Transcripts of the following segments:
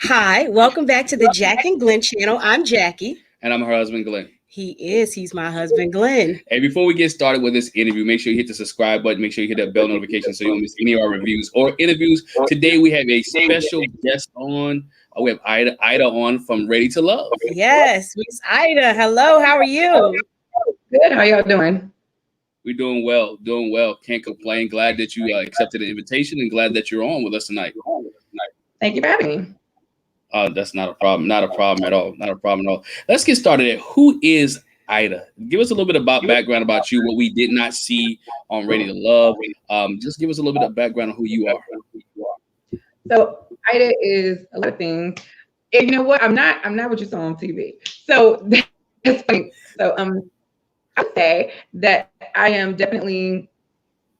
Hi, welcome back to the Jac and Glen channel. I'm Jackie. And I'm her husband, Glenn. He's my husband, Glenn. Hey, before we get started with this interview, make sure you hit the subscribe button. Make sure you hit that bell notification so you don't miss any of our reviews or interviews. Today we have a special guest on. We have Ida on from Ready to Love. Yes, Miss Ida. Hello, how are you? Good. How y'all doing? We're doing well, doing well. Can't complain. Glad that you accepted the invitation and glad that you're on with us tonight. Thank you for having me. That's not a problem. Not a problem at all. Not a problem at all. Let's get started. Who is Ida? Give us a little bit about background about you, what we did not see on Ready to Love. Just give us a little bit of background on who you are. So Ida is a lot of things. And you know what? I'm not what you saw on TV. So that's funny. So I would say that I am definitely,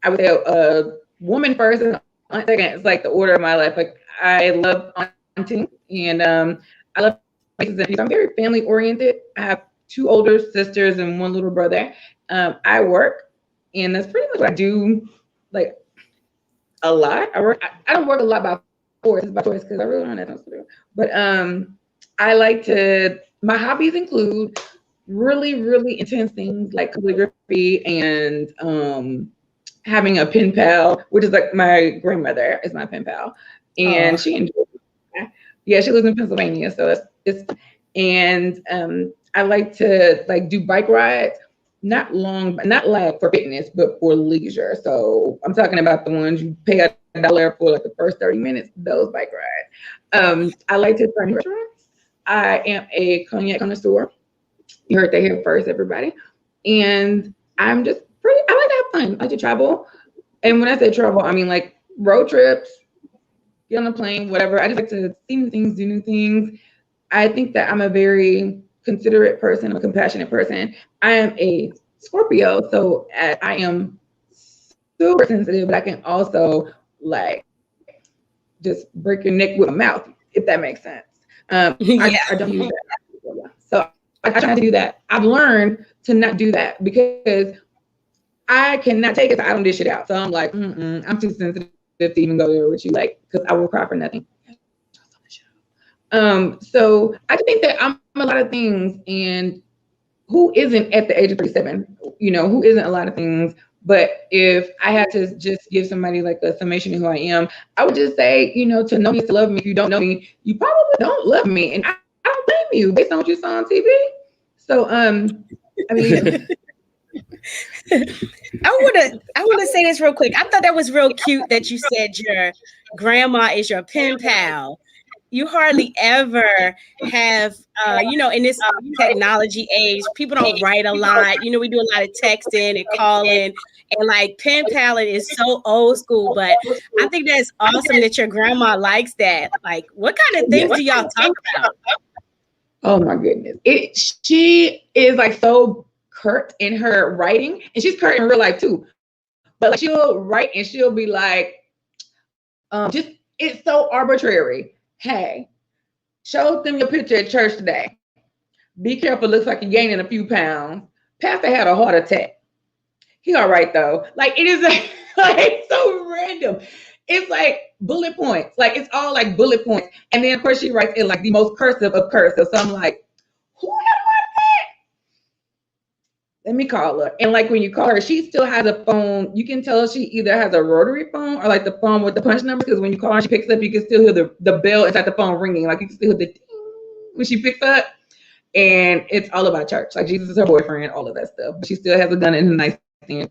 I would say a woman first and second. It's like the order of my life. Like I love aunting and I love places and people. I'm very family oriented. I have two older sisters and one little brother. I work, and that's pretty much what I do. Like a lot. I don't work a lot by force. It's by choice because I really don't have nothing to do. But I like to. My hobbies include really, really intense things like calligraphy and having a pen pal, which is like my grandmother is my pen pal, and she enjoys it. Yeah, she lives in Pennsylvania, so it's and I like to like do bike rides, not like for fitness, but for leisure. So I'm talking about the ones you pay $1 for like the first 30 minutes, those bike rides. I like to try new restaurants. I am a cognac connoisseur. You heard that here first, everybody. And I'm just I like to have fun. I like to travel. And when I say travel, I mean like road trips, get on a plane, whatever. I just like to see new things, do new things. I think that I'm a very considerate person, a compassionate person. I am a Scorpio, so I am super sensitive, but I can also like just break your neck with a mouth, if that makes sense. I don't use that. So I try to do that. I've learned to not do that because I cannot take it if I don't dish it out. So I'm like, I'm too sensitive to even go there with you, like, because I will cry for nothing. So I think that I'm a lot of things, and who isn't at the age of 37? You know, who isn't a lot of things? But if I had to just give somebody like a summation of who I am, I would just say, you know, to know me is to love me. If you don't know me, you probably don't love me, and I don't blame you based on what you saw on TV. So, I mean. I wanna say this real quick. I thought that was real cute that you said your grandma is your pen pal. You hardly ever have, in this technology age, people don't write a lot. You know, we do a lot of texting and calling, and like pen pal is so old school. But I think that's awesome that your grandma likes that. Like, what kind of things do y'all talk about? Oh my goodness. She is like so curt in her writing, and she's curt in real life too. But like she'll write and she'll be like, just it's so arbitrary. Hey, show them your picture at church today. Be careful, looks like you're gaining a few pounds. Pastor had a heart attack. He all right though. Like it is like so random. It's like bullet points. Like it's all like bullet points. And then of course she writes in like the most cursive of cursive. So I'm like, who had that? Let me call her. And like when you call her, she still has a phone. You can tell she either has a rotary phone or like the phone with the punch number. Because when you call her, she picks up, you can still hear the bell inside the phone ringing. Like you can still hear the ding when she picks up. And it's all about church. Like Jesus is her boyfriend, all of that stuff. But she still has a gun in her nightstand.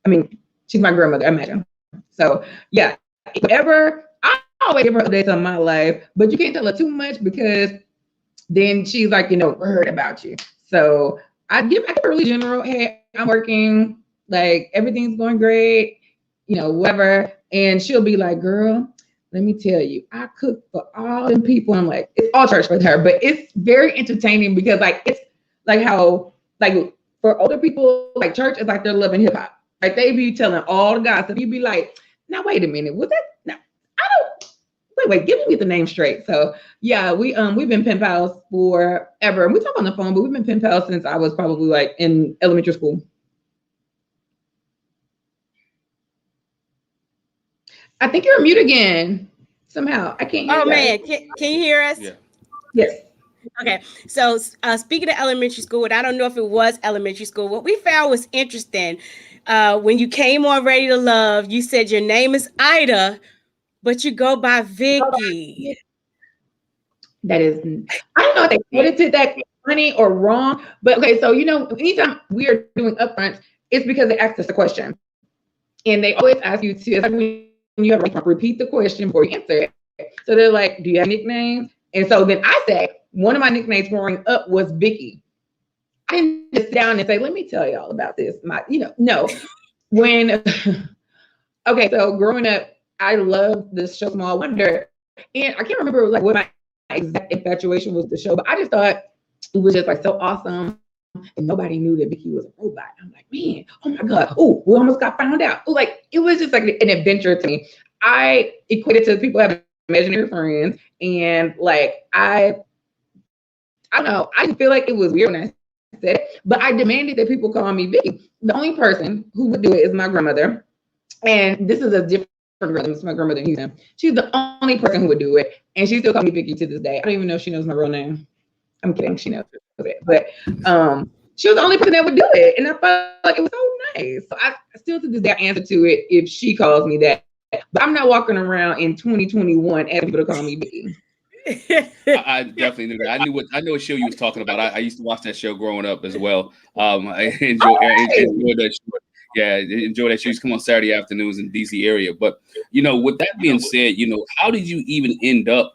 I mean, she's my grandmother, imagine. So yeah, whatever. I always give her updates on my life, but you can't tell her too much because then she's like, worried about you. So I give her really general, hey, I'm working, like everything's going great, whatever. And she'll be like, girl, let me tell you, I cook for all them people. I'm like, it's all church with her, but it's very entertaining because like it's like how like for older people, like church is like they're loving hip hop. Like they be telling all the gossip. You be like, now wait a minute, was that? No, I don't. Wait, give me the name straight. So yeah, we've been pen pals forever. And we talk on the phone, but we've been pen pals since I was probably like in elementary school. I think you're mute again. somehow. I can't hear Oh you guys. man, can you hear us? Yeah. Yes. Okay, so speaking of elementary school, and I don't know if it was elementary school, what we found was interesting. When you came on Ready to Love, you said your name is Ida, but you go by Vicky. That is, I don't know if they Well, edited that funny or wrong, but okay, so anytime we are doing upfronts, it's because they asked us a question. And they always ask you to, it's like when you have to repeat the question before you answer it. So they're like, do you have nicknames? And so then I say, one of my nicknames growing up was Vicky. I didn't just sit down and say, let me tell y'all about this. No. When, okay, so growing up, I loved this show, Small Wonder. And I can't remember like what my exact infatuation was with the show, but I just thought it was just like so awesome. And nobody knew that Vicky was a robot. I'm like, man, oh my God. Oh, we almost got found out. Ooh, like it was just like an adventure to me. I equated to people having imaginary friends. And like I don't know, I didn't feel like it was weird when I said it, but I demanded that people call me Vicky. The only person who would do it is my grandmother. And this is a different grandmother. It's my grandmother in Houston. She's the only person who would do it. And she still calls me Vicky to this day. I don't even know if she knows my real name. I'm kidding. She knows it. But she was the only person that would do it. And I felt like it was so nice. So I still to this day answer to it if she calls me that. But I'm not walking around in 2021 asking people to call me Vicky. I definitely knew that. I know what show you was talking about. I used to watch that show growing up as well. I enjoy that show. Yeah, enjoy that show. Used to come on Saturday afternoons in DC area. But with that being said, how did you even end up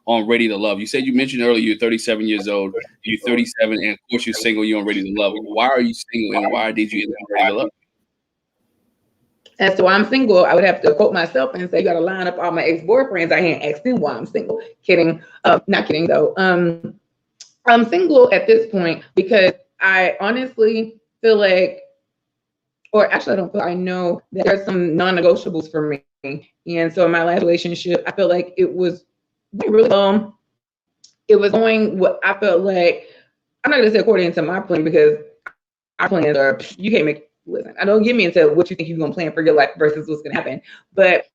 on Ready to Love? You said, you mentioned earlier you're 37 years old, you're 37, and of course you're single, you're on Ready to Love. Why are you single, and why did you end up on Ready to Love? As to why I'm single, I would have to quote myself and say, you got to line up all my ex-boyfriends. I ain't asked them why I'm single. Kidding. Not kidding, though. I'm single at this point because I honestly feel like, or actually I don't feel, I know that there's some non-negotiables for me. And so in my last relationship, I felt like it was really, it was going what I felt like, I'm not going to say according to my plan because our plans are, you can't make, listen, I don't get me into what you think you're going to plan for your life versus what's going to happen. But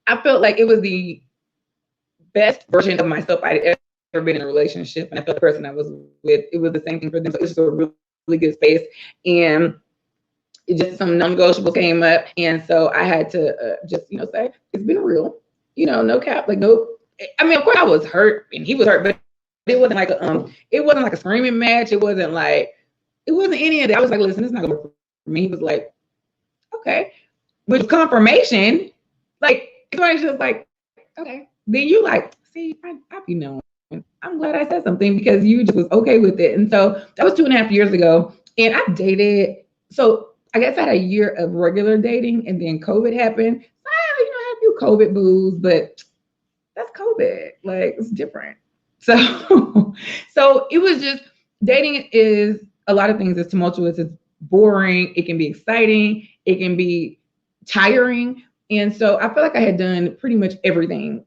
I felt like it was the best version of myself I'd ever been in a relationship. And I felt the person I was with, it was the same thing for them. So it was just a really, really good space. And it just some non-negotiables came up. And so I had to just, say, it's been real, no cap, like, no. I mean, of course I was hurt and he was hurt, but it wasn't like a screaming match. It wasn't any of that. I was like, listen, it's not gonna work for me. He was like, okay. With confirmation, like it's just like, okay. Then you like, see, I be knowing. I'm glad I said something because you just was okay with it. And so that was 2.5 years ago. And I dated, so I guess I had a year of regular dating and then COVID happened. So I had a few COVID boos, but that's COVID. Like it's different. So so it was just, dating is a lot of things. It's tumultuous, it's boring, it can be exciting, it can be tiring. And so I feel like I had done pretty much everything.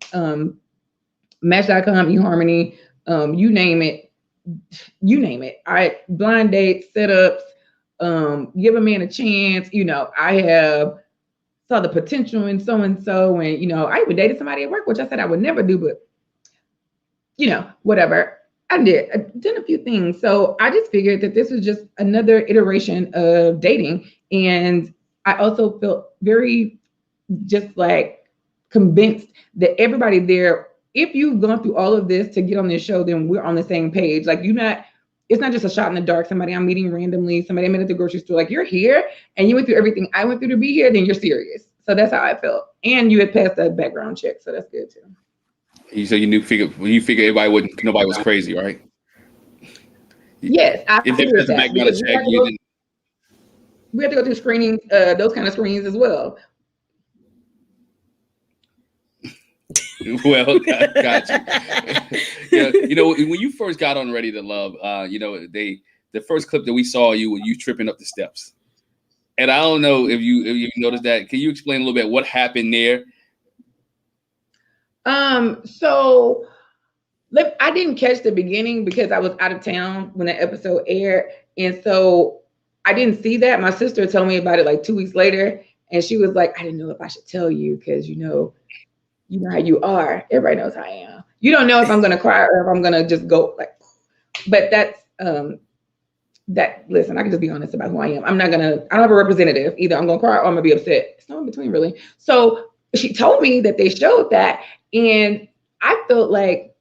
Match.com, eHarmony, you name it. I blind dates, setups, give a man a chance. I have saw the potential in so and so, and I even dated somebody at work, which I said I would never do, but whatever. I did a few things. So I just figured that this was just another iteration of dating. And I also felt very just like convinced that everybody there, if you've gone through all of this to get on this show, then we're on the same page. Like it's not just a shot in the dark, somebody I'm meeting randomly, somebody I met at the grocery store, like you're here and you went through everything I went through to be here, then you're serious. So that's how I felt. And you had passed that background check. So that's good too. So you figure nobody was crazy, right? Yes, I If figured there's a that. background check, We have to go through screening, those kind of screenings as well. Well, got you. When you first got on Ready to Love, the first clip that we saw you tripping up the steps, and I don't know if you noticed that. Can you explain a little bit what happened there? So I didn't catch the beginning because I was out of town when that episode aired, and so I didn't see that. My sister told me about it like 2 weeks later, and she was like, "I didn't know if I should tell you because you know how you are. Everybody knows how I am. You don't know if I'm gonna cry or if I'm gonna just go like. But that's that. Listen, I can just be honest about who I am. I don't have a representative. Either I'm gonna cry or I'm gonna be upset. It's no in between, really. So she told me that they showed that, and I felt like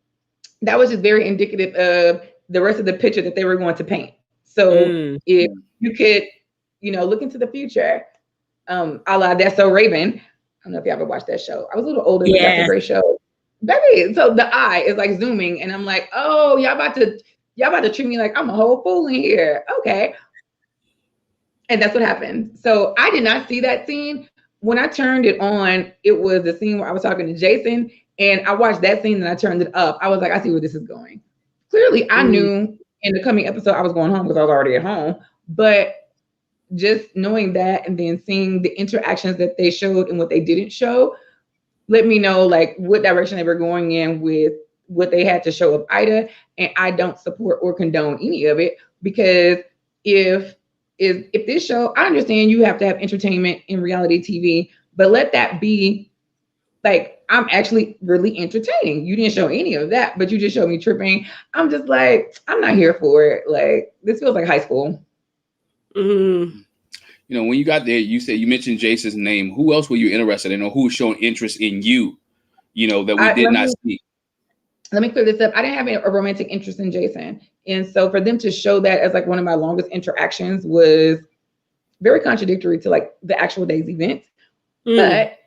that was just very indicative of the rest of the picture that they were going to paint. So if you could, look into the future, a la That's So Raven. I don't know if you ever watched that show. I was a little older, but that's a great show. Baby, so the eye is like zooming, and I'm like, oh, y'all about to treat me like I'm a whole fool in here. Okay. And that's what happened. So I did not see that scene. When I turned it on, it was the scene where I was talking to Jason, and I watched that scene and I turned it up. I was like, I see where this is going. Clearly, I knew in the coming episode I was going home because I was already at home. But just knowing that and then seeing the interactions that they showed and what they didn't show, let me know like what direction they were going in with what they had to show of Ida. And I don't support or condone any of it, because if this show, I understand you have to have entertainment in reality TV, but let that be like, I'm actually really entertaining. You didn't show any of that, but you just showed me tripping. I'm just like, I'm not here for it. Like, this feels like high school. When you got there, you mentioned Jason's name. Who else were you interested in, or who was showing interest in you, that we did not see? Let me clear this up. I didn't have a romantic interest in Jason. And so for them to show that as like one of my longest interactions was very contradictory to like the actual day's event. But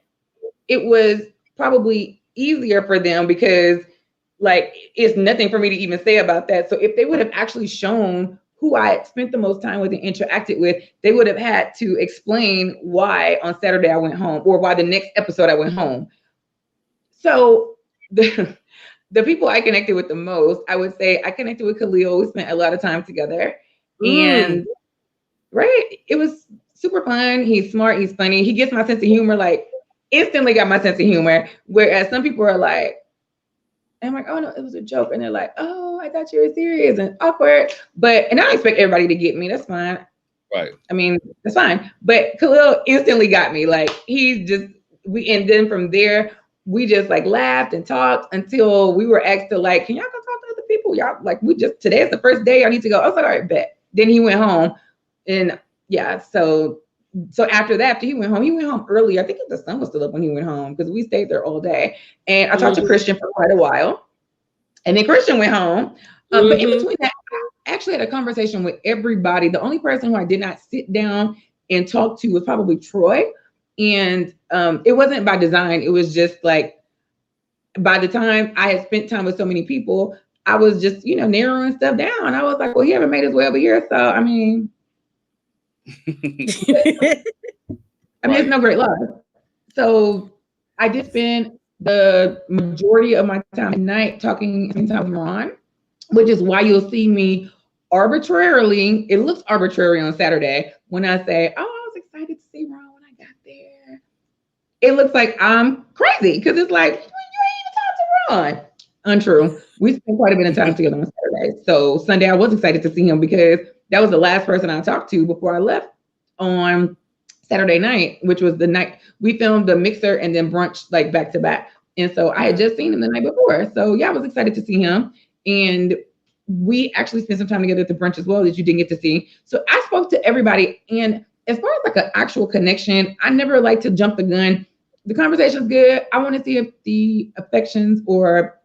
it was probably easier for them because like it's nothing for me to even say about that. So if they would have actually shown who I had spent the most time with and interacted with, they would have had to explain why on Saturday I went home, or why the next episode I went home. So the people I connected with the most, I would say I connected with Khalil. We spent a lot of time together. And it was super fun. He's smart, he's funny. He gets my sense of humor, like instantly got my sense of humor. Whereas some people are like, I'm like, oh no, it was a joke. And they're like, oh, I thought you were serious and awkward. And I don't expect everybody to get me. That's fine. Right. I mean, that's fine. But Khalil instantly got me. Like and then from there, we just like laughed and talked until we were asked to like, can y'all go talk to other people? Y'all like, today is the first day I need to go. I was like, all right, bet. Then he went home. And yeah, so after he went home early. I think the sun was still up when he went home because we stayed there all day. And I talked to Christian for quite a while. And then Christian went home. But in between that, I actually had a conversation with everybody. The only person who I did not sit down and talk to was probably Troy. And it wasn't by design. It was just like, by the time I had spent time with so many people, I was just, narrowing stuff down. I was like, well, he haven't made his way over here. So, I mean, it's no great love. So I did spend the majority of my time at night talking with Ron, which is why you'll see me arbitrarily. It looks arbitrary on Saturday when I say, oh, I was excited to see Ron when I got there. It looks like I'm crazy because it's like, you ain't even talked to Ron. Untrue. We spent quite a bit of time together on Saturday. So Sunday I was excited to see him because that was the last person I talked to before I left on Saturday night, which was the night we filmed the mixer and then brunch like back to back. And so I had just seen him the night before. So yeah, I was excited to see him. And we actually spent some time together at the brunch as well that you didn't get to see. So I spoke to everybody. And as far as like an actual connection, I never like to jump the gun. The conversation's good. I want to see if the affections or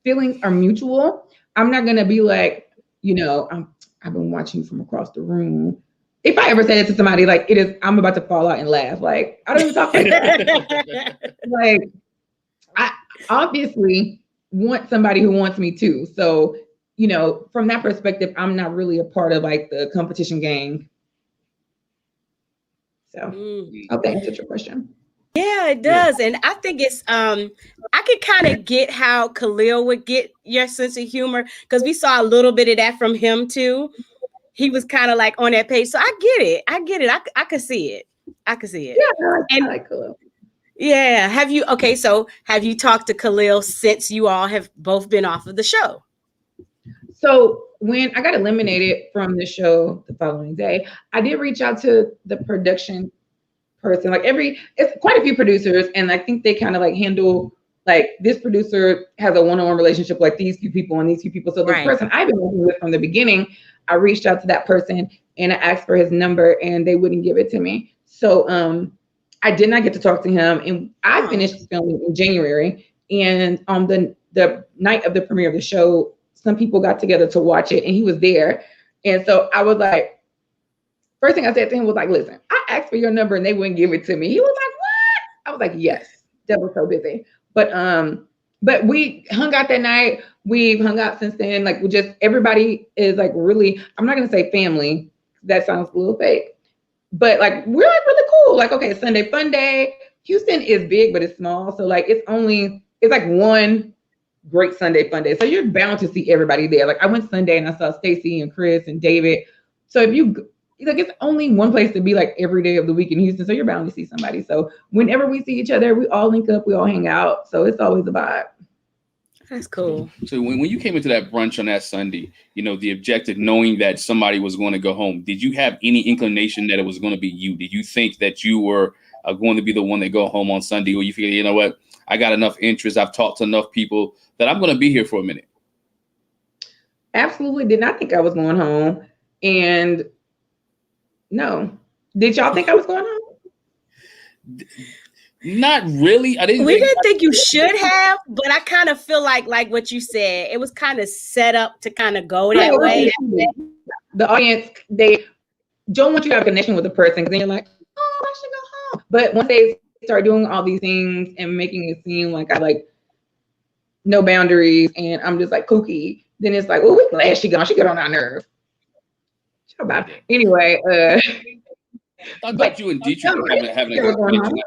feelings are mutual. I'm not going to be like, I've been watching you from across the room. If I ever say it to somebody, like I'm about to fall out and laugh. Like, I don't even talk like that. Like, I obviously want somebody who wants me too. So, from that perspective, I'm not really a part of like the competition gang. So I hope that answered your question. Yeah, it does. And I think it's I could kind of get how Khalil would get your sense of humor, because we saw a little bit of that from him too. He was kind of like on that page. So I get it. I could see it. Yeah, I like Khalil. Yeah. Have you talked to Khalil since you all have both been off of the show? So when I got eliminated from the show the following day, I did reach out to the production person. Like it's quite a few producers, and I think they kind of like handle like this producer has a one-on-one relationship like these few people and these few people. So the Right. person I've been working with from the beginning, I reached out to that person and I asked for his number and they wouldn't give it to me. So I did not get to talk to him. And I finished filming in January. And on the night of the premiere of the show, some people got together to watch it and he was there. And so I was like, first thing I said to him was like, listen, I asked for your number and they wouldn't give it to me. He was like, what? I was like, yes, that was so busy. But we hung out that night. We've hung out since then. Like we just everybody is like really, I'm not gonna say family. That sounds a little fake. But like we're like really cool. Like, okay, Sunday fun day. Houston is big, but it's small. So like it's like one great Sunday fun day. So you're bound to see everybody there. Like I went Sunday and I saw Stacy and Chris and David. So if you like it's only one place to be like every day of the week in Houston. So you're bound to see somebody. So whenever we see each other, we all link up, we all hang out. So it's always a vibe. That's cool. So when you came into that brunch on that Sunday, you know, the objective, knowing that somebody was going to go home, did you have any inclination that it was going to be you? Did you think that you were going to be the one that go home on Sunday? Or you figure, you know what, I got enough interest, I've talked to enough people that I'm going to be here for a minute? Absolutely did not think I was going home. And no. Did y'all think I was going home? Not really. I didn't. We didn't think you should have, but I kind of feel like what you said, it was kind of set up to kind of go that way. The audience, they don't want you to have a connection with the person because then you're like, oh, I should go home. But once they start doing all these things and making it seem like I like no boundaries and I'm just like kooky, then it's like, well, we're glad she gone. She got on our nerves. Anyway, I thought you and Dietrich were having a good connection.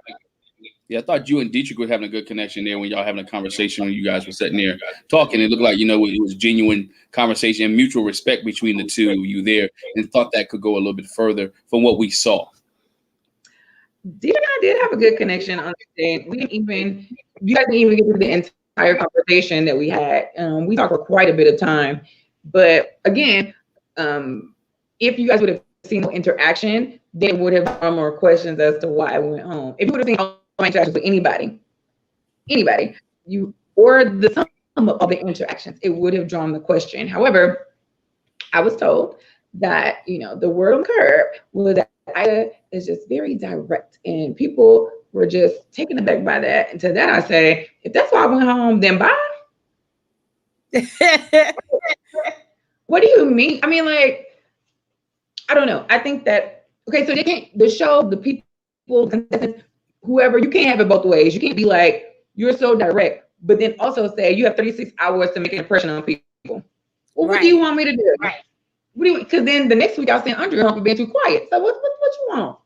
Yeah, I thought you and Dietrich were having a good connection there when y'all having a conversation when you guys were sitting there talking. It looked like, you know, it was genuine conversation and mutual respect between the two of you there, and thought that could go a little bit further from what we saw. Dietrich and I did have a good connection on the day. You guys didn't even get to the entire conversation that we had. We talked for quite a bit of time. But again, if you guys would have seen no interaction, then would have drawn more questions as to why I went home. If you would have seen all my interactions with anybody, you or the sum of the interactions, it would have drawn the question. However, I was told that, you know, the word on the curb was that Ida is just very direct, and people were just taken aback by that. And to that I say, if that's why I went home, then bye. What do you mean? I mean, like, I don't know. I think that, okay, so the show, the people, whoever, you can't have it both ways. You can't be like, you're so direct, but then also say you have 36 hours to make an impression on people. Well, what do you want me to do? Right. What do you? Because then the next week I'll send Andre home for being too quiet. So what you want?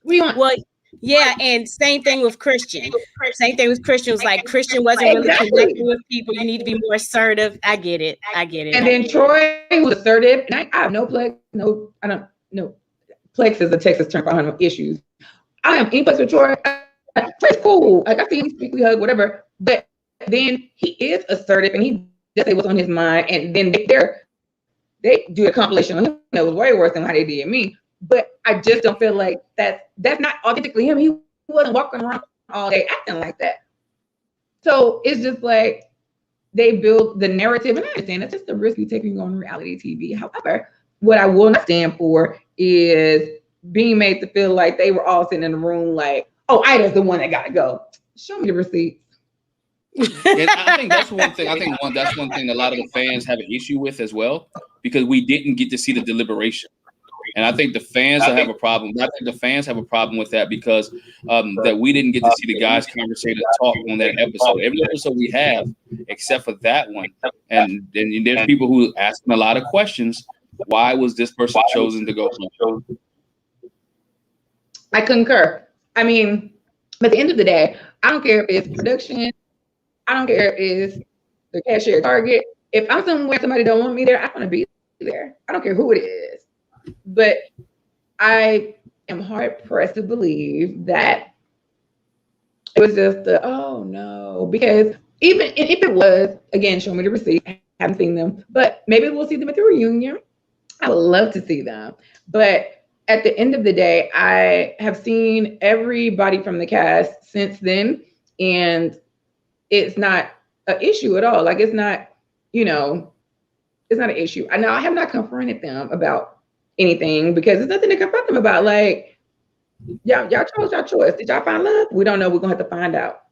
What do you want? Well, yeah, and same thing with Christian. Same thing with Christian. Was like Christian wasn't really connecting with people. You need to be more assertive. I get it. And then Troy was assertive, and I have no plex. No, I don't know. Plex is a Texas term for issues. I am in plex with Troy. Troy's cool. Like I see him speak, we hug, whatever. But then he is assertive, and he just say what's on his mind, and then they do a compilation of him that was way worse than how they did me. But I just don't feel like that's not authentically him. He wasn't walking around all day acting like that. So it's just like they build the narrative, and I understand that's just the risk you take when you go on reality TV. However, what I will not stand for is being made to feel like they were all sitting in the room like, oh, Ida's the one that got to go. Show me the receipts. And I think that's one thing. That's one thing a lot of the fans have an issue with as well, because we didn't get to see the deliberation. And I think the fans have a problem. I think the fans have a problem with that because that we didn't get to see the guys conversate and talk on that episode. Every episode we have, except for that one. And there's people who ask them a lot of questions. Why was this person chosen to go home? I concur. I mean, at the end of the day, I don't care if it's production. I don't care if it's the cashier at Target. If I'm somewhere somebody don't want me there, I'm going to be there. I don't care who it is. But I am hard pressed to believe that it was just oh no, because even if it was, again, show me the receipt. I haven't seen them, but maybe we'll see them at the reunion. I would love to see them. But at the end of the day, I have seen everybody from the cast since then, and it's not an issue at all. Like it's not, you know, it's not an issue. I know I have not confronted them about anything because there's nothing to confront them about. Like, y'all chose your choice. Did y'all find love? We don't know. We're gonna have to find out.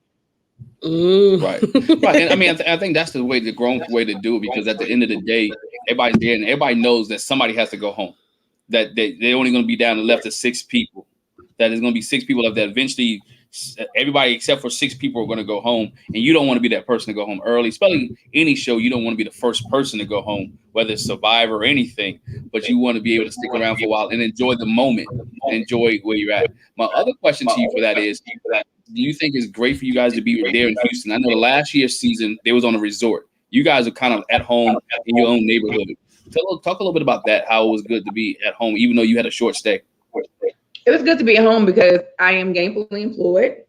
Right. And I mean, I think that's the way, the grown way to do it, because at the end of the day, everybody's there and everybody knows that somebody has to go home. That they're only going to be down and left to 6 people. That there's going to be 6 people left. That eventually everybody except for 6 people are going to go home, and you don't want to be that person to go home early. Especially any show, you don't want to be the first person to go home, whether it's Survivor or anything. But you want to be able to stick around for a while and enjoy the moment, enjoy where you're at. My other question to you for that is, do you think it's great for you guys to be there in Houston? I know last year's season they was on a resort. You guys are kind of at home in your own neighborhood. Talk a little bit about that. How it was good to be at home, even though you had a short stay. It was good to be at home because I am gainfully employed.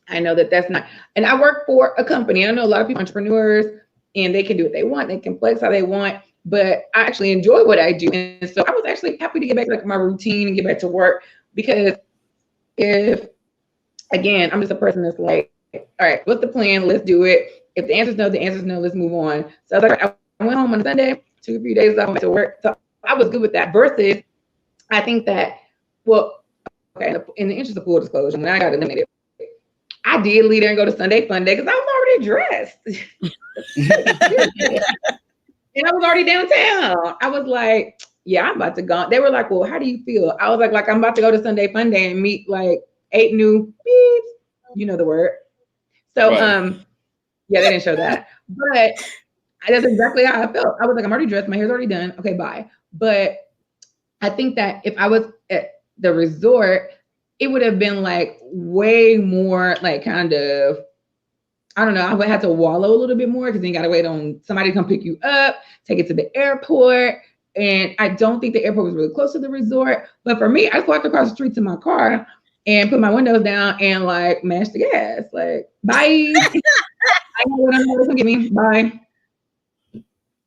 I know that that's not, and I work for a company. I know a lot of people, entrepreneurs, and they can do what they want. They can flex how they want, but I actually enjoy what I do. And so I was actually happy to get back to like my routine and get back to work, because again, I'm just a person that's like, all right, what's the plan? Let's do it. If the answer's no, the answer's no, let's move on. So I was like, I went home on Sunday, took a few days off, went to work. So I was good with that. Versus, I think that, well, okay, in the interest of full disclosure, when I got eliminated, I did leave there and go to Sunday Fun Day because I was already dressed. And I was already downtown. I was like, yeah, I'm about to go. They were like, well, how do you feel? I was like I'm about to go to Sunday Fun Day and meet like 8 new beeps. You know the word. So, Right. yeah, they didn't show that. But that's exactly how I felt. I was like, I'm already dressed. My hair's already done. Okay, bye. But I think that if I was at the resort, it would have been like way more like kind of, I don't know, I would have to wallow a little bit more because then you got to wait on somebody to come pick you up, take it to the airport. And I don't think the airport was really close to the resort. But for me, I just walked across the street to my car and put my windows down and like mash the gas. Like, bye. I know what I'm going to give me. Bye.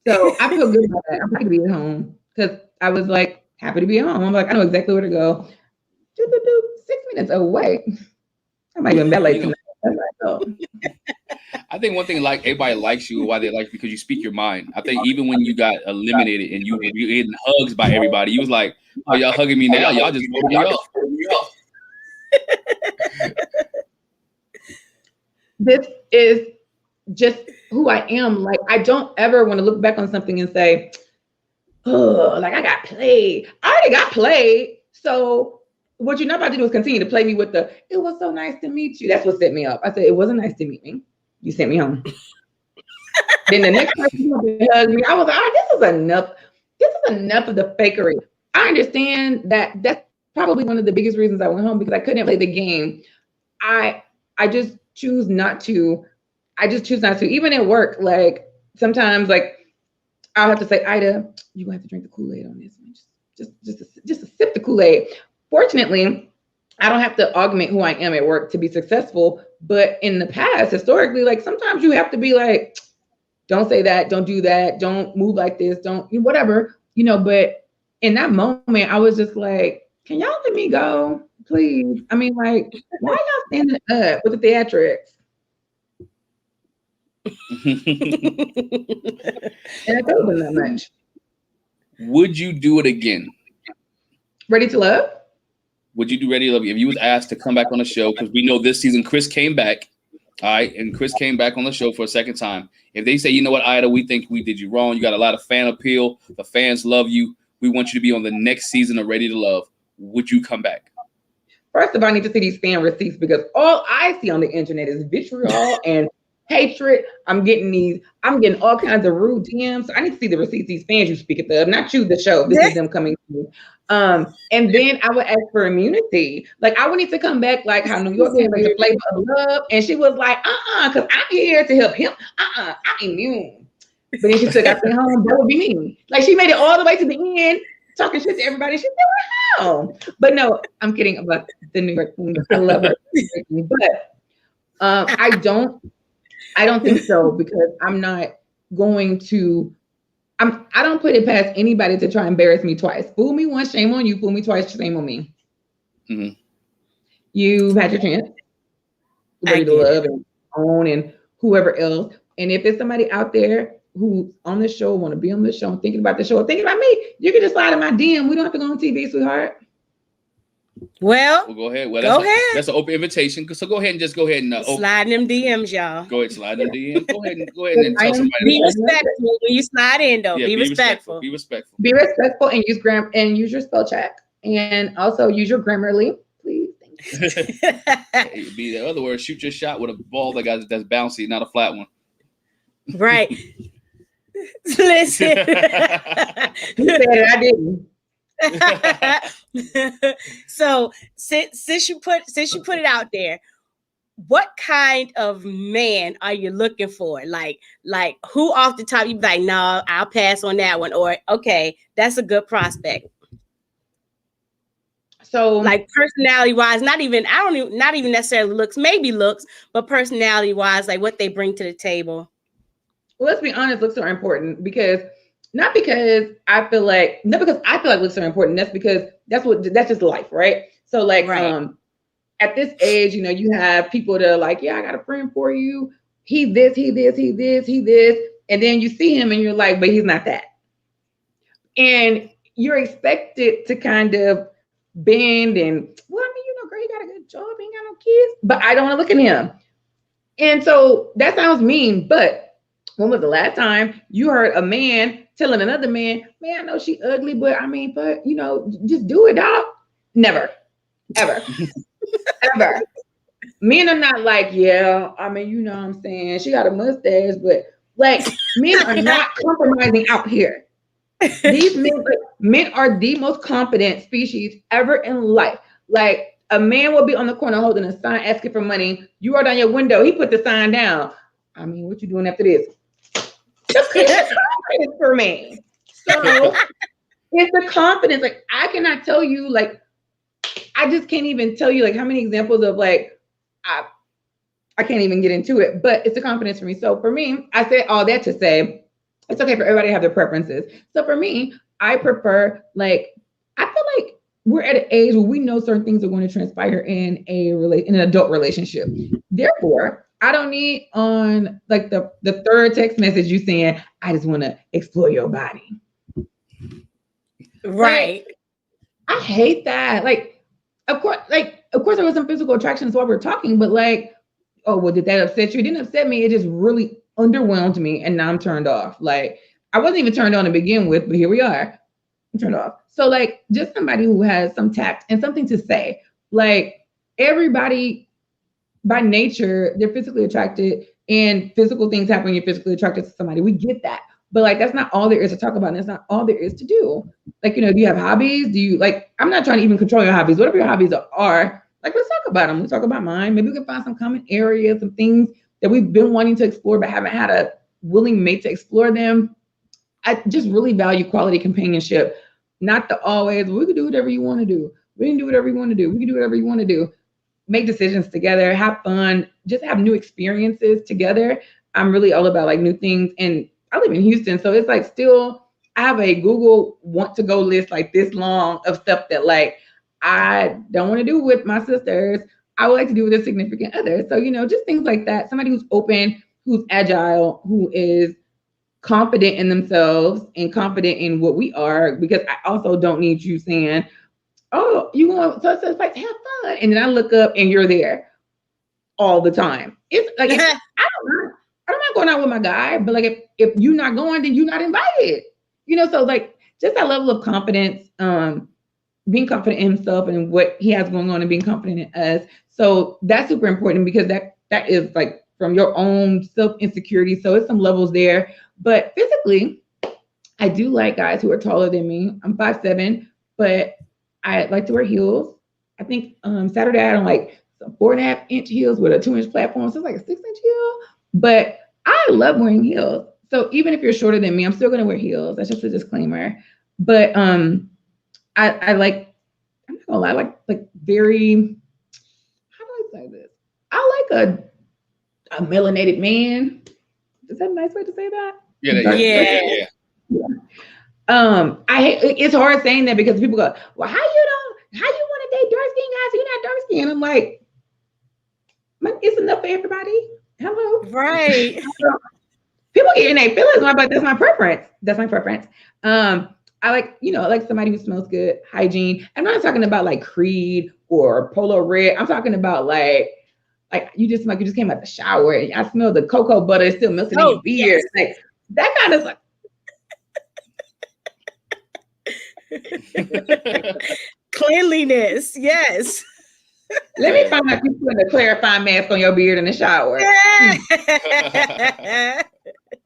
So I feel good about that. I'm happy to be at home because I was like happy to be at home. I'm like, I know exactly where to go. 6 minutes away. I might even be late tonight. I think one thing, like, everybody likes you, why they like you, because you speak your mind. I think even when you got eliminated and you getting hugs by everybody, you was like, oh, y'all hugging me now, y'all just voted me off. This is just who I am. Like, I don't ever want to look back on something and say, oh, like I got played. I already got played. So what you're not about to do is continue to play me with the, it was so nice to meet you. That's what set me up. I said, it wasn't nice to meet me. You sent me home. Then the next person who hugged me, I was like, this is enough. This is enough of the fakery. I understand that that's probably one of the biggest reasons I went home, because I couldn't play the game. I just choose not to. I just choose not to. Even at work, like sometimes, like I'll have to say, Ida, you're gonna have to drink the Kool-Aid on this one. Just a sip the Kool-Aid. Fortunately, I don't have to augment who I am at work to be successful. But in the past, historically, like sometimes you have to be like, don't say that, don't do that, don't move like this, don't whatever, but in that moment, I was just like, can y'all let me go, please? I mean, like, why are y'all standing up with the theatrics? And I told them that much. Would you do it again? Ready to Love? Would you do Ready to Love if you was asked to come back on the show? Because we know this season Chris came back, all right, and Chris came back on the show for a second time. If they say, you know what, Ida, we think we did you wrong. You got a lot of fan appeal. The fans love you. We want you to be on the next season of Ready to Love. Would you come back? First of all, I need to see these fan receipts, because all I see on the internet is vitriol and hatred. I'm getting all kinds of rude DMs. So I need to see the receipts these fans you speak of, not you, the show. This is them coming to you. And then I would ask for immunity. Like, I would need to come back like how New York came back to Flavor of Love. And she was like, because I'm here to help him. I'm immune. But then she took out me home. That would be me. Like, she made it all the way to the end, talking shit to everybody. She said, wow. But no, I'm kidding about the New York Queen. I love her. But I don't think so, because I'm not going to. I don't put it past anybody to try and embarrass me twice. Fool me once, shame on you. Fool me twice, shame on me. Mm-hmm. You've had your chance. Ready to love and own and whoever else. And if there's somebody out there who's on the show, want to be on the show, thinking about the show, thinking about me, you can just slide in my DM. We don't have to go on TV, sweetheart. Well, go ahead. Well, go ahead. That's an open invitation. So go ahead and slide them DMs, y'all. Go ahead, slide them DMs. Go ahead and tell somebody. Be respectful when you slide in, though. Yeah, be respectful. Be respectful. Be respectful and use your spell check, and also use your Grammarly, please. In other words, shoot your shot with a ball that's bouncy, not a flat one. Right. Listen. You said it, I didn't. So since you put it out there, what kind of man are you looking for? Like who off the top you be like, no, I'll pass on that one, or okay, that's a good prospect. So like personality wise, not even necessarily looks, maybe looks, but personality wise, like what they bring to the table. Well, let's be honest, looks are important because I feel like looks are important. That's because that's just life, right? So like at this age, you have people that are like, yeah, I got a friend for you. He this, and then you see him and you're like, but he's not that. And you're expected to kind of bend and, well, I mean, girl, he got a good job, he ain't got no kids, but I don't want to look at him. And so that sounds mean, but when was the last time you heard a man telling another man, I know she ugly, but just do it, dog? Never, ever, ever. Men are not like, yeah, what I'm saying, she got a mustache, but like men are not compromising out here. These men are the most confident species ever in life. Like a man will be on the corner holding a sign asking for money. You are down your window. He put the sign down. What you doing after this? It's confidence for me. So it's the confidence. Like I cannot tell you, like I just can't even tell you like how many examples of like I can't even get into it, but it's the confidence for me. So for me, I say all that to say it's okay for everybody to have their preferences. So for me, I prefer I feel like we're at an age where we know certain things are going to transpire in an adult relationship. Therefore, I don't need on like the third text message you saying, I just want to explore your body. Right. I hate that. Of course there was some physical attraction while we're talking, but oh, well, did that upset you? It didn't upset me. It just really underwhelmed me. And now I'm turned off. I wasn't even turned on to begin with, but here we are. I'm turned off. So just somebody who has some tact and something to say. Everybody by nature, they're physically attracted and physical things happen when you're physically attracted to somebody. We get that. But that's not all there is to talk about. And that's not all there is to do. Do you have hobbies? Do you I'm not trying to even control your hobbies. Whatever your hobbies are, let's talk about them. Let's talk about mine. Maybe we can find some common areas, some things that we've been wanting to explore, but haven't had a willing mate to explore them. I just really value quality companionship. Not the always, we can do whatever you want to do. We can do whatever you want to do. We can do whatever you want to do. Make decisions together, have fun, just have new experiences together. I'm really all about new things. And I live in Houston, so it's still, I have a Google want to go list this long of stuff that I don't want to do with my sisters. I would like to do with a significant other. So, just things like that. Somebody who's open, who's agile, who is confident in themselves and confident in what we are, because I also don't need you saying, oh, you want to have fun. And then I look up and you're there all the time. It's I don't mind going out with my guy, but if you're not going, then you're not invited. So just that level of confidence, being confident in himself and what he has going on and being confident in us. So that's super important because that is from your own self insecurity. So it's some levels there. But physically, I do like guys who are taller than me. I'm 5'7", but I like to wear heels. I think Saturday I had on some 4.5-inch heels with a 2-inch platform. So it's a 6-inch heel. But I love wearing heels. So even if you're shorter than me, I'm still gonna wear heels. That's just a disclaimer. But I like, I'm not gonna lie, very, how do I say this? I like a melanated man. Is that a nice way to say that? Yeah. It's hard saying that because people go, well, how you want to date dark skinned guys? You're not dark skinned. I'm like, it's enough for everybody. Hello. Right. People get in their feelings, but that's my preference. That's my preference. I like, I like somebody who smells good, hygiene. I'm not talking about like Creed or Polo Red. I'm talking about like you just came out the shower and I smell the cocoa butter still melting in your beard. Yes. Like that kind of Cleanliness. Yes. Let me find out you putting a clarifying mask on your beard in the shower. Yeah.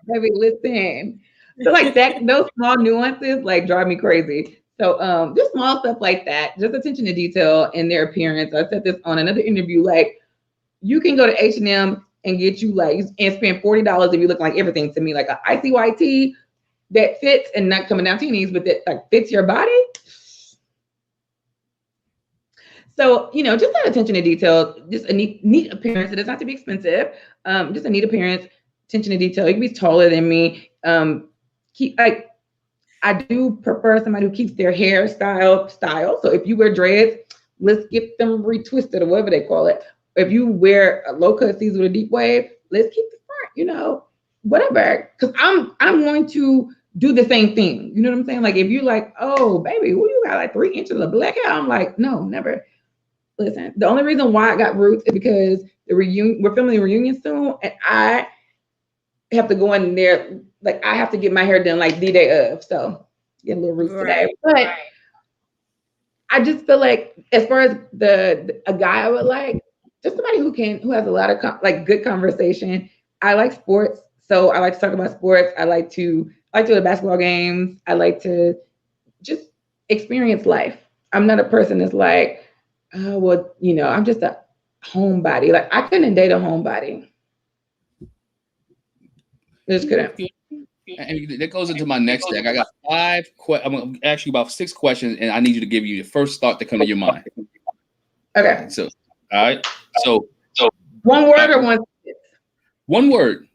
Baby, listen. So like that, those small nuances like drive me crazy. So just small stuff like that, just attention to detail in their appearance. I said this on another interview. Like you can go to H&M and get you like and spend $40 if you look like everything to me, like an icy white tee that fits and not coming down to your knees, but that like fits your body. So, just that attention to detail, just a neat appearance. It doesn't have to be expensive. Just a neat appearance, attention to detail. You can be taller than me. I do prefer somebody who keeps their hairstyle style. So if you wear dreads, let's get them retwisted or whatever they call it. If you wear a low cut tees with a deep wave, let's keep the front, whatever. Because I'm going to do the same thing. You know what I'm saying? Like if you like, oh baby, you got like 3 inches of black hair. I'm like, no, never. Listen, the only reason why I got roots is because we're filming a reunion soon, and I have to go in there. Like I have to get my hair done like the day of. So get a little roots today. But I just feel like as far as a guy I would like, just somebody who has a lot of good conversation. I like sports, so I like to talk about sports. I like to go to basketball games. I like to just experience life. I'm not a person that's like, I'm just a homebody. Like I couldn't date a homebody. Just couldn't. And that goes into my next deck. I got 5 I'm going to ask you about 6 questions, and I need you to give you the first thought that come to your mind. Okay. So, all right. So one word or one? One word.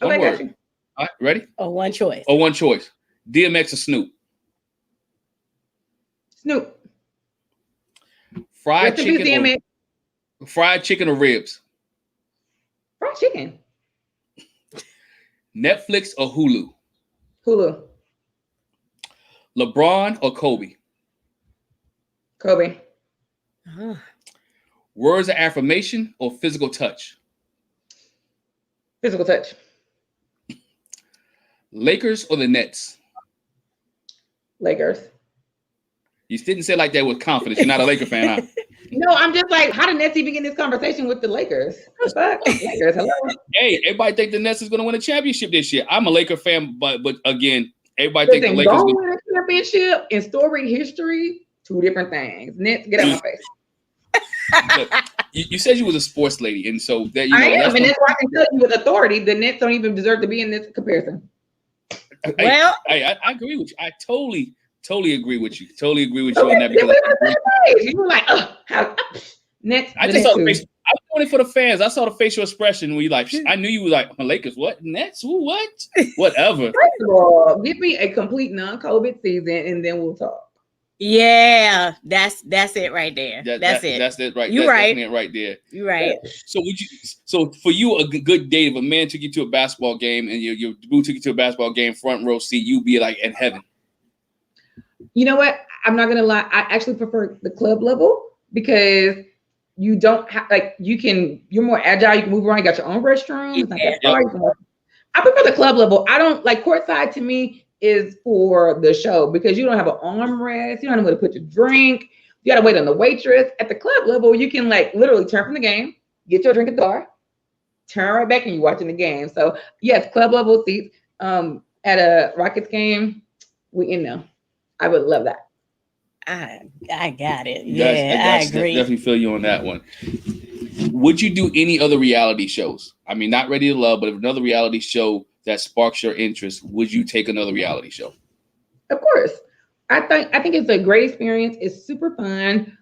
One word. All right. Ready? One choice. One choice. DMX or Snoop? Snoop. Fried chicken or ribs? Fried chicken. Netflix or Hulu? Hulu. LeBron or Kobe? Kobe. Words of affirmation or physical touch? Physical touch. Lakers or the Nets? Lakers. You didn't say like that with confidence. You're not a Laker fan, huh? No, I'm just like, how did Nets even get in this conversation with the Lakers? Lakers, hello. Hey, everybody think the Nets is going to win a championship this year. I'm a Laker fan, but again, everybody think the Lakers going to win a championship and storied history, 2 different things. Nets, get out my face. Look, you said you was a sports lady, and so that I am, and that's why I can tell you with authority, the Nets don't even deserve to be in this comparison. Well, I agree with you. I totally agree with you. Totally agree with you on that. Because you were like, how Nets. I just saw the face. I was doing it for the fans. I saw the facial expression when you like. I knew you were like, Lakers. What? Nets? Who? What? Whatever. First of all, give me a complete non-COVID season, and then we'll talk. Yeah, that's it right there. That's it. That's it right. You're right. It right there. You're right. So for you, a good date, if a man took you to a basketball game and your boo took you to a basketball game, front row seat, you'd be like in heaven. You know what? I'm not gonna lie. I actually prefer the club level because you don't have you're more agile. You can move around. You got your own restroom. It's not that far. I prefer the club level. I don't like courtside. To me, is for the show because you don't have an armrest. You don't know where to put your drink. You gotta wait on the waitress. At the club level, you can like literally turn from the game, get your drink at the bar, turn right back, and you're watching the game. So yes, club level seats. At a Rockets game, we in there. I would love that. I got it. I agree. Definitely feel you on that one. Would you do any other reality shows? I mean, not Ready to Love, but if another reality show that sparks your interest, would you take another reality show? Of course. I think it's a great experience. It's super fun.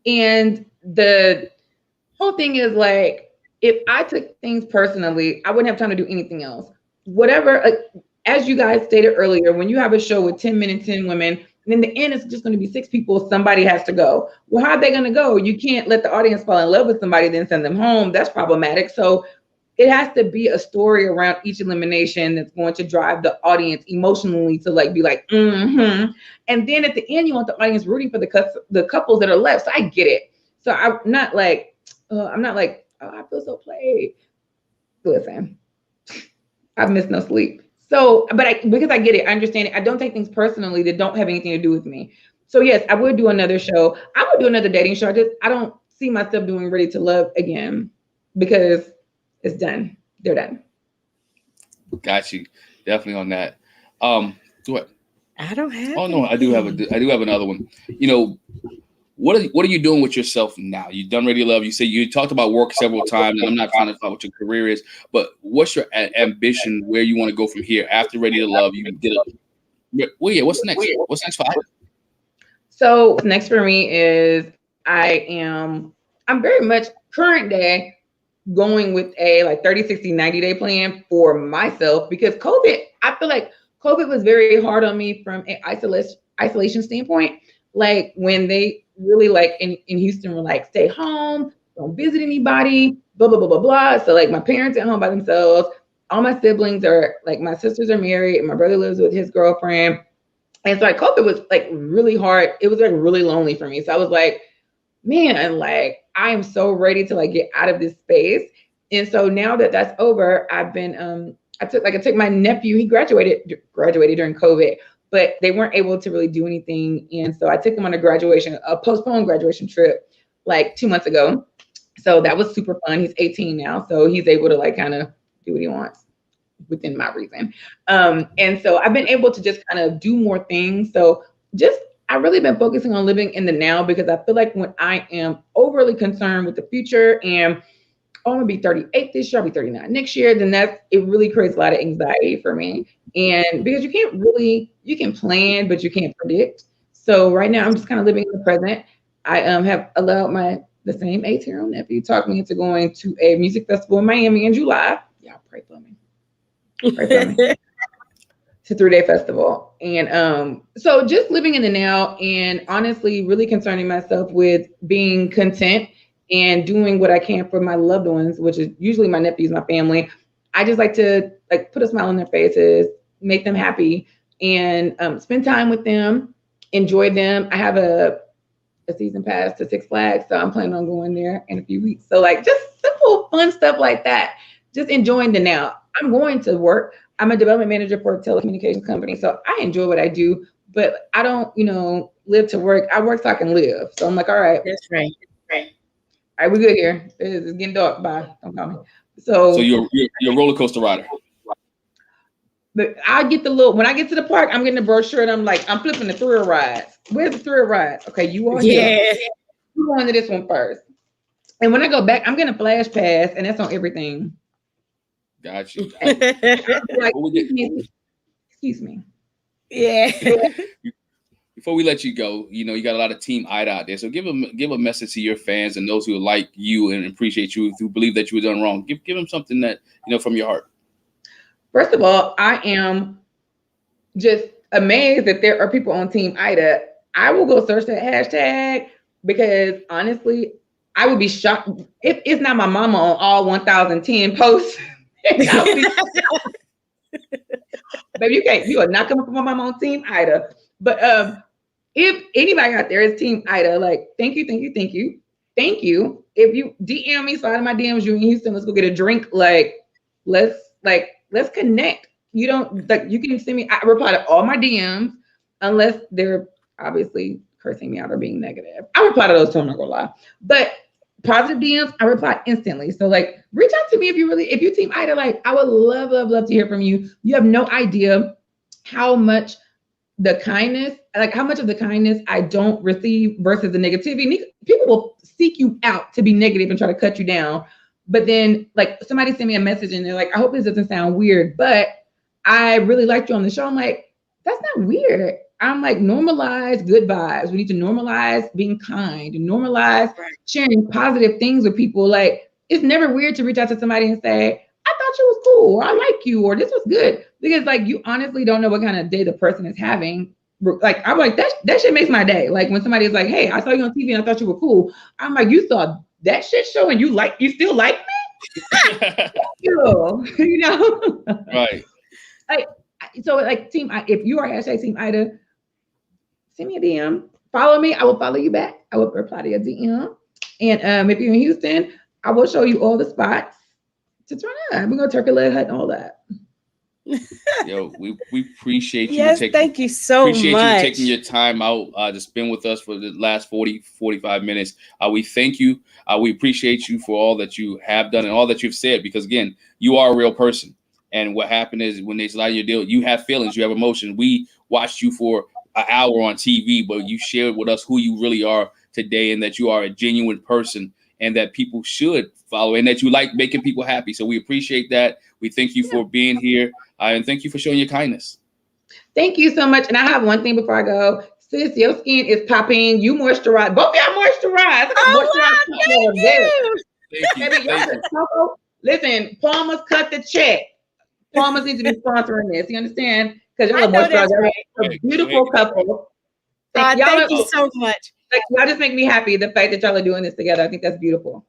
And the whole thing is like, if I took things personally, I wouldn't have time to do anything else. Whatever, as you guys stated earlier, when you have a show with 10 men and 10 women, and in the end, it's just going to be 6 people. Somebody has to go. Well, how are they going to go? You can't let the audience fall in love with somebody, then send them home. That's problematic. So it has to be a story around each elimination that's going to drive the audience emotionally to like be like, mm-hmm. And then at the end, you want the audience rooting for the couples that are left. So I get it. So I'm not like, oh, I feel so played. Listen, I've missed no sleep. So, because I get it, I understand it. I don't take things personally that don't have anything to do with me. So yes, I would do another show. I would do another dating show. I don't see myself doing Ready to Love again because it's done. They're done. Got you. Definitely on that. Go ahead. I don't have. Oh no, I do have another one. You know, what are you doing with yourself now? You've done Ready to Love. You say you talked about work several times, and I'm not trying to find what your career is, but what's your ambition? Where you want to go from here after Ready to Love? You did it. Well, yeah. What's next? What's next for Ida? So next for me is I'm very much current day going with a like 30, 60, 90-day plan for myself because I feel like COVID was very hard on me from an isolation standpoint. Like when they really like in Houston were like, stay home, don't visit anybody, blah, blah, blah, blah, blah. So like my parents at home by themselves, all my siblings are like, my sisters are married and my brother lives with his girlfriend. And so like COVID was like really hard. It was like really lonely for me. So I was like, man, like I am so ready to like get out of this space. And so now that that's over, I've been, I took my nephew, he graduated during COVID, but they weren't able to really do anything. And so I took him on a postponed graduation trip like 2 months ago. So that was super fun. He's 18 now. So he's able to like kind of do what he wants within my reason. And so I've been able to just kind of do more things. So I've really been focusing on living in the now because I feel like when I am overly concerned with the future and I'm gonna be 38 this year, I'll be 39 next year, then it really creates a lot of anxiety for me. And because you can plan, but you can't predict. So right now I'm just kind of living in the present. I have allowed the same 18-year-old nephew talk me into going to a music festival in Miami in July. Y'all pray for me. Pray for me. It's a 3-day festival. And so just living in the now and honestly really concerning myself with being content and doing what I can for my loved ones, which is usually my nephews, my family. I just like to like put a smile on their faces, make them happy, and spend time with them, enjoy them. I have a season pass to Six Flags, so I'm planning on going there in a few weeks. So like just simple, fun stuff like that. Just enjoying the now. I'm going to work. I'm a development manager for a telecommunications company, so I enjoy what I do, but I don't, live to work. I work so I can live. So I'm like, all right. That's right. All right, we're good here. It's getting dark. Bye. Don't call me. So you're a roller coaster rider. But when I get to the park, I'm getting the brochure and I'm flipping the thrill rides. Where's the thrill rides? Okay, you are here. You going to this one first. And when I go back, I'm getting a flash pass, and that's on everything. Got you. Like, excuse me. Yeah. Before we let you go, you got a lot of Team Ida out there. So give a message to your fans and those who like you and appreciate you, who believe that you were done wrong. Give them something that, from your heart. First of all, I am just amazed that there are people on Team Ida. I will go search that hashtag because honestly, I would be shocked if it's not my mama on all 1,010 posts. Baby, you are not coming from my mama on Team Ida. But if anybody out there is Team Ida, like, thank you. If you DM me, slide in my DMs, you in Houston, let's go get a drink. Let's connect. You can send me, I reply to all my DMs unless they're obviously cursing me out or being negative. I reply to those too, I'm not gonna lie. But positive DMs, I reply instantly. So reach out to me if you Team Ida, I would love to hear from you. You have no idea how much of the kindness I don't receive versus the negativity. People will seek you out to be negative and try to cut you down. But then somebody sent me a message and they're like, I hope this doesn't sound weird, but I really liked you on the show. I'm like, that's not weird. I'm like, normalize good vibes. We need to normalize being kind and normalize sharing positive things with people. It's never weird to reach out to somebody and say, I thought you was cool, or I like you, or this was good. Because you honestly don't know what kind of day the person is having. I'm like, that shit makes my day. When somebody is like, hey, I saw you on TV and I thought you were cool. I'm like, you saw that shit show and you still like me? You know, Right. like so, like team. If you are hashtag Team Ida, send me a DM. Follow me. I will follow you back. I will reply to your DM. And if you're in Houston, I will show you all the spots to try out. We're gonna turkey leg hut and all that. Yo, we appreciate you Yes, thank you so much. Taking your time out to spend with us for the last 45 minutes. We thank you. We appreciate you for all that you have done and all that you've said, because again, you are a real person. And what happened is when they slide your deal, you have feelings, you have emotions. We watched you for an hour on TV, but you shared with us who you really are today, and that you are a genuine person, and that people should follow, and that you like making people happy. So we appreciate that. We thank you for being here, and thank you for showing your kindness. Thank you so much. And I have one thing before I go. Sis, your skin is popping. You moisturize. Both y'all moisturize. Thank you. Listen, Palmer's cut the check. Palmer's needs to be sponsoring this. You understand? Because y'all I know that's moisturize. right. A beautiful couple. Thank you so much. Y'all just make me happy. The fact that y'all are doing this together, I think that's beautiful.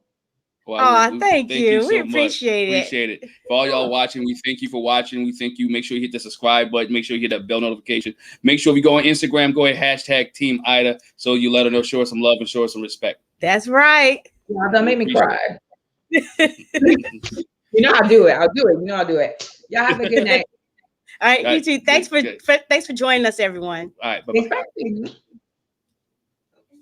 Well, thank you. So we appreciate it. For all y'all watching, we thank you for watching. We thank you. Make sure you hit the subscribe button. Make sure you hit that bell notification. Make sure if you go on Instagram, go ahead, hashtag Team Ida, so you let her know, show her some love and show her some respect. That's right. Y'all don't make me cry. You know I'll do it. I'll do it. You know I'll do it. Y'all have a good night. All right, you too. Thanks for joining us, everyone. All right, bye-bye.